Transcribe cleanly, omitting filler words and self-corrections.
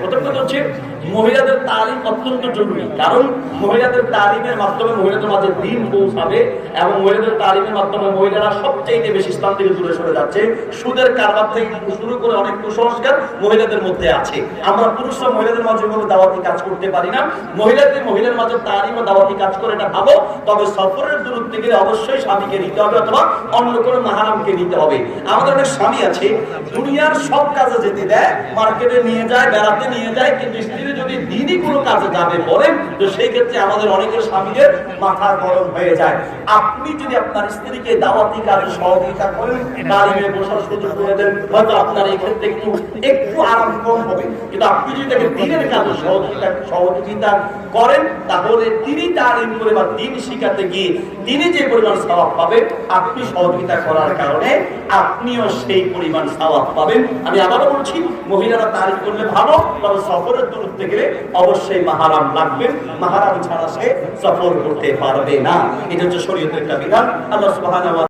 প্রথম কথা হচ্ছে মহিলাদের তালিম অত্যন্ত জরুরি, কারণ মহিলাদের তালিমের মাধ্যমে মহিলাদের মাঝে দিন পৌঁছাবে এবং মহিলাদের তালিমের মাধ্যমে মহিলারা সবচেয়ে বেশি স্থান থেকে দূরে সরে যাচ্ছে। সুদের কারবার থেকে শুরু করে অনেক কুসংস্কার মহিলাদের মধ্যে আছে। আমরা পুরুষরা মহিলাদের মাঝে কোনো দাওয়াতি কাজ করতে পারি না। মহিলার মাঝে তালিম ও দাওয়াতি কাজ করে এটা ভালো, তবে সফরের দূরত্বে গেলে অবশ্যই স্বামীকে নিতে হবে অথবা অন্য কোনো মাহরামকে নিতে হবে। আমাদের অনেক স্বামী আছে দুনিয়ার সব কাজে যেতে দেয়, মার্কেটে নিয়ে যায়, বেড়াতে নিয়ে যায়, কিন্তু স্ত্রী যদি দিনই কোনো কাজে যাবে বলেন তো সেই ক্ষেত্রে আমাদের অনেকের স্বামীদের মাথা গরম হয়ে যায়। আপনি যদি আপনার স্ত্রীকে দাওয়াতি কাজে সহযোগিতা করেন, তালিমে বসার সুযোগ করে দেন, হয়তো আপনার এই ক্ষেত্রে একটু আরাম কম হবে, কিন্তু আপনি যদি তাকে দিনের কাজে সহযোগিতা করেন তাহলে তিনি তালিম করে বা দিন শিখাতে গিয়ে তিনি যে পরিমাণ সওয়াব পাবেন, আপনি সহযোগিতা করার কারণে আপনিও সেই পরিমাণ সওয়াব পাবেন। আমি আবারও বলছি, মহিলারা তালিম করলে ভালো, তবে সফরের দূরত্বে গেলে অবশ্যই মাহরাম লাগবেন, মাহরাম ছাড়া সে সফর করতে পারবে না। এটা হচ্ছে শরীয়তের একটা বিধান। আল্লাহ সুবহানাহু ওয়া